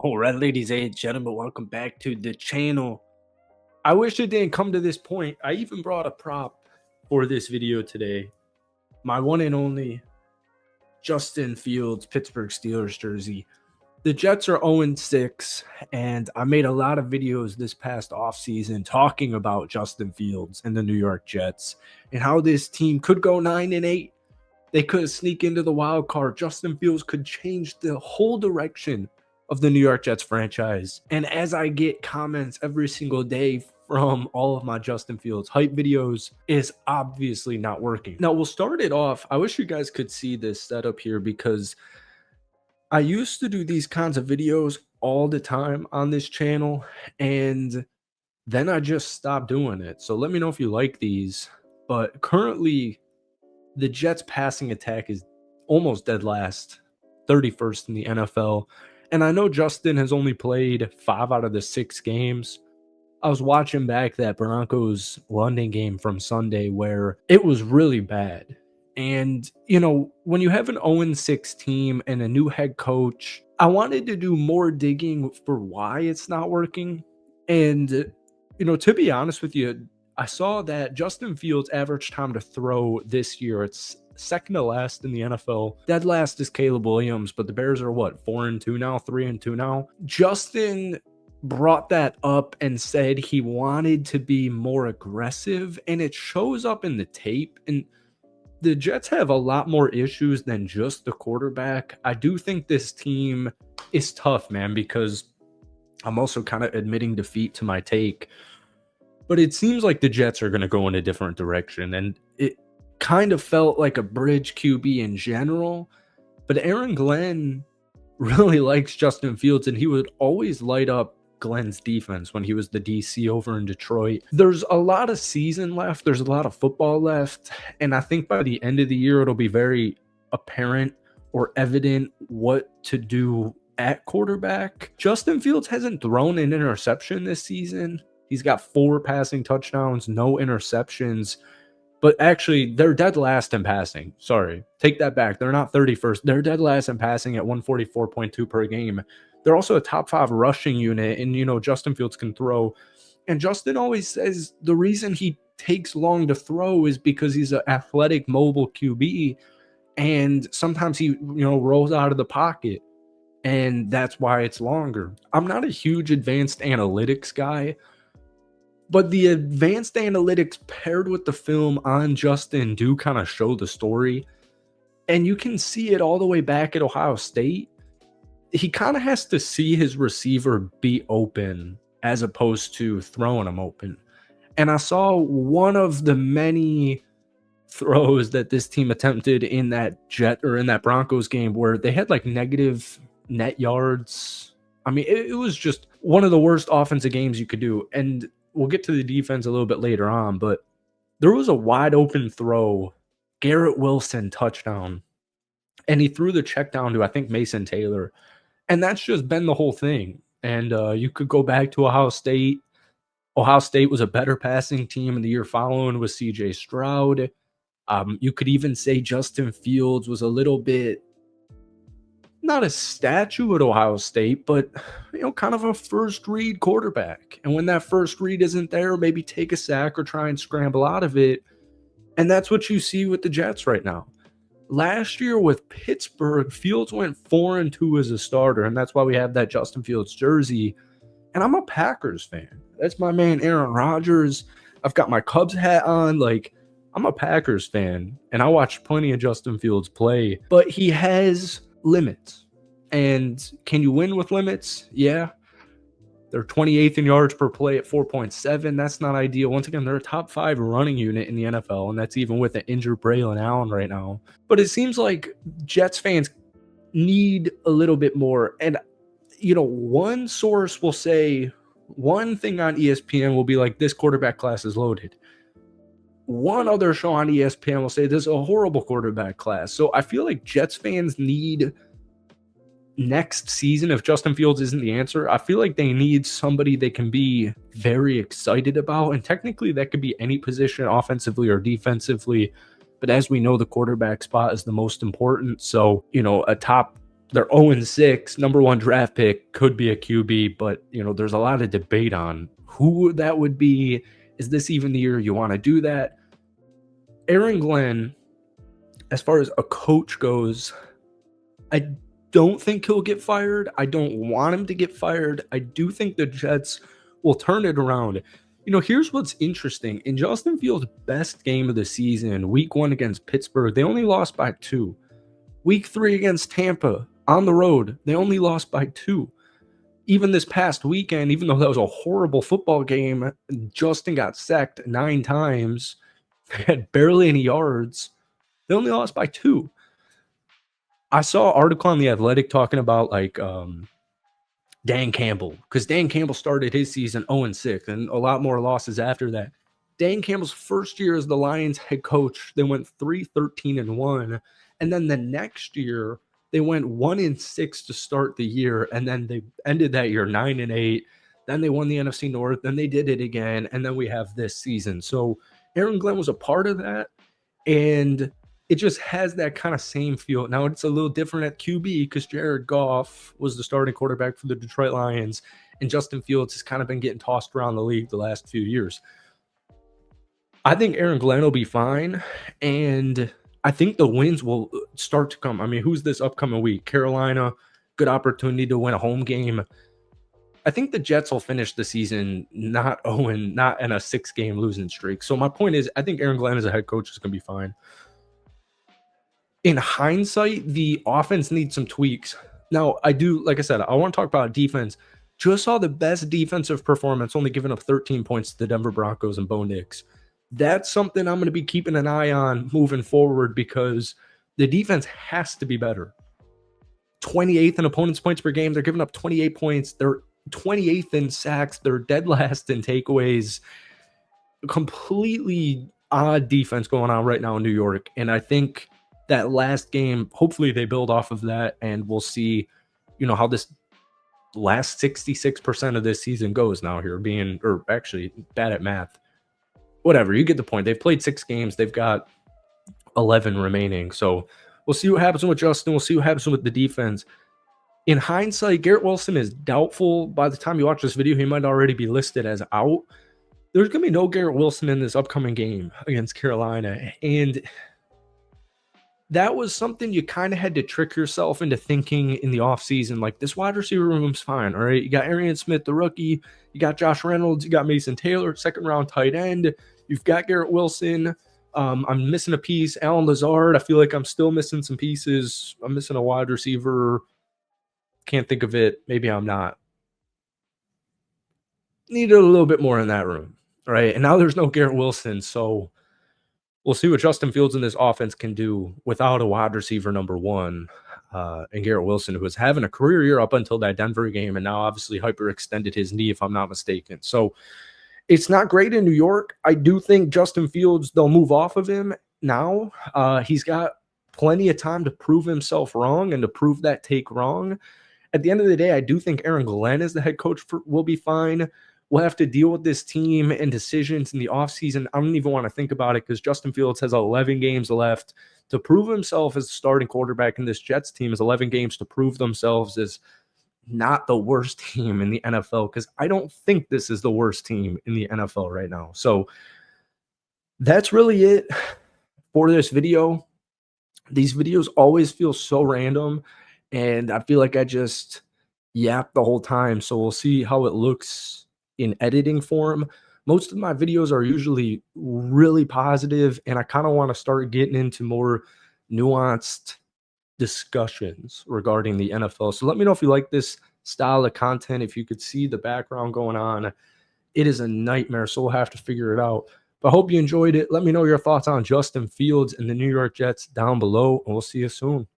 All right, ladies and gentlemen, welcome back to the channel. I wish it didn't come to this point. I even brought a prop for this video today. My one and only Justin Fields Pittsburgh Steelers jersey. The Jets are 0-6, and I made a lot of videos this past offseason talking about Justin Fields and the New York Jets and how this team could go 9-8. They could sneak into the wild card. Justin Fields could change the whole direction of the New York Jets franchise. And as I get comments every single day from all of my Justin Fields hype videos, is obviously not working. Now, we'll start it off. I wish you guys could see this setup here because I used to do these kinds of videos all the time on this channel, and then I just stopped doing it. So let me know if you like these. But currently, the Jets passing attack is almost dead last, 31st in the NFL. And I know Justin has only played 5 out of the 6 games. I was watching back that Broncos London game from Sunday where it was really bad. And, you know, when you have an 0-6 team and a new head coach, I wanted to do more digging for why it's not working. And, you know, to be honest with you, I saw that Justin Fields' average time to throw this year, it's second to last in the NFL. Dead last is Caleb Williams, but the Bears are what, 4-2 now, 3-2 now? Justin brought that up and said he wanted to be more aggressive, and it shows up in the tape. And the Jets have a lot more issues than just the quarterback. I do think this team is tough, man, because I'm also kind of admitting defeat to my take. But it seems like the Jets are going to go in a different direction. And it kind of felt like a bridge QB in general. But Aaron Glenn really likes Justin Fields, and he would always light up Glenn's defense when he was the DC over in Detroit. There's a lot of season left. There's a lot of football left. And I think by the end of the year, it'll be very apparent or evident what to do at quarterback. Justin Fields hasn't thrown an interception this season. He's got 4 passing touchdowns, no interceptions. But actually, they're dead last in passing. Sorry, take that back. They're not 31st. They're dead last in passing at 144.2 per game. They're also a top 5 rushing unit, and, you know, Justin Fields can throw. And Justin always says the reason he takes long to throw is because he's an athletic, mobile QB, and sometimes he, rolls out of the pocket, and that's why it's longer. I'm not a huge advanced analytics guy, but the advanced analytics paired with the film on Justin do kind of show the story. And you can see it all the way back at Ohio State. He kind of has to see his receiver be open as opposed to throwing him open. And I saw one of the many throws that this team attempted in that Broncos game where they had like negative net yards. I mean, it was just one of the worst offensive games you could do. And we'll get to the defense a little bit later on, but there was a wide open throw, Garrett Wilson touchdown, and he threw the check down to, I think, Mason Taylor. And that's just been the whole thing. And you could go back to Ohio State. Ohio State was a better passing team in the year following with C.J. Stroud. You could even say Justin Fields was a little bit, not a statue at Ohio State, but, kind of a first read quarterback. And when that first read isn't there, maybe take a sack or try and scramble out of it. And that's what you see with the Jets right now. Last year with Pittsburgh, Fields went 4-2 as a starter, and that's why we have that Justin Fields jersey. And I'm a Packers fan. That's my man Aaron Rodgers. I've got my Cubs hat on. Like, I'm a Packers fan, and I watched plenty of Justin Fields play. But he has limits. And can you win with limits? Yeah. They're 28th in yards per play at 4.7. That's not ideal. Once again, they're a top 5 running unit in the NFL, and that's even with an injured Braylon Allen right now. But it seems like Jets fans need a little bit more. And, one source will say, one thing on ESPN will be like, this quarterback class is loaded. One other show on ESPN will say, this is a horrible quarterback class. So I feel like Jets fans need next season, if Justin Fields isn't the answer, I feel like they need somebody they can be very excited about. And technically that could be any position, offensively or defensively. But as we know, the quarterback spot is the most important. So, a top They're 0-6, number one draft pick, could be a QB, but there's a lot of debate on who that would be. Is this even the year you want to do that? Aaron Glenn, as far as a coach goes, I don't think he'll get fired. I don't want him to get fired. I do think the Jets will turn it around. Here's what's interesting. In Justin Fields' best game of the season, week 1 against Pittsburgh, they only lost by 2. Week 3 against Tampa, on the road, they only lost by 2. Even this past weekend, even though that was a horrible football game, Justin got sacked 9 times, had barely any yards. They only lost by 2. I saw an article on The Athletic talking about Dan Campbell, because Dan Campbell started his season 0-6 and a lot more losses after that. Dan Campbell's first year as the Lions head coach, they went 3-13-1. And then the next year, they went 1-6 to start the year, and then they ended that year 9-8. Then they won the NFC North. Then they did it again, and then we have this season. So Aaron Glenn was a part of that, and it just has that kind of same feel. Now it's a little different at QB because Jared Goff was the starting quarterback for the Detroit Lions, and Justin Fields has kind of been getting tossed around the league the last few years. I think Aaron Glenn will be fine, and I think the wins will start to come. I mean, who's this upcoming week? Carolina, good opportunity to win a home game. I think the Jets will finish the season not in a 6-game losing streak. So my point is, I think Aaron Glenn as a head coach is going to be fine. In hindsight, the offense needs some tweaks. Now, like I said, I want to talk about defense. Just saw the best defensive performance, only giving up 13 points to the Denver Broncos and Bo Nix. That's something I'm going to be keeping an eye on moving forward because the defense has to be better. 28th in opponents' points per game. They're giving up 28 points. They're 28th in sacks. They're dead last in takeaways. Completely odd defense going on right now in New York. And I think that last game, hopefully they build off of that, and we'll see, how this last 66% of this season goes now here, or actually bad at math. Whatever, you get the point. They've played 6 games. They've got 11 remaining. So we'll see what happens with Justin. We'll see what happens with the defense. In hindsight, Garrett Wilson is doubtful. By the time you watch this video, he might already be listed as out. There's going to be no Garrett Wilson in this upcoming game against Carolina. And that was something you kind of had to trick yourself into thinking in the offseason. Like, this wide receiver room's fine, all right? You got Arian Smith, the rookie. You got Josh Reynolds. You got Mason Taylor, 2nd-round tight end. You've got Garrett Wilson. I'm missing a piece. Allen Lazard. I feel like I'm still missing some pieces. I'm missing a wide receiver. Can't think of it. Maybe I'm not. Needed a little bit more in that room, right? And now there's no Garrett Wilson, so we'll see what Justin Fields in this offense can do without a wide receiver number 1 and Garrett Wilson, who was having a career year up until that Denver game, and now obviously hyperextended his knee, if I'm not mistaken. So it's not great in New York. I do think Justin Fields, they'll move off of him now. He's got plenty of time to prove himself wrong and to prove that take wrong. At the end of the day, I do think Aaron Glenn as the head coach will be fine. We'll have to deal with this team and decisions in the offseason. I don't even want to think about it because Justin Fields has 11 games left to prove himself as the starting quarterback, and this Jets team has 11 games to prove themselves as not the worst team in the NFL, because I don't think this is the worst team in the NFL right now. So that's really it for this video. These videos always feel so random, and I feel like I just yap the whole time. So we'll see how it looks in editing form. Most of my videos are usually really positive, and I kind of want to start getting into more nuanced discussions regarding the NFL. So let me know if you like this style of content. If you could see the background going on, it is a nightmare, so we'll have to figure it out. But I hope you enjoyed it. Let me know your thoughts on Justin Fields and the New York Jets down below, and we'll see you soon.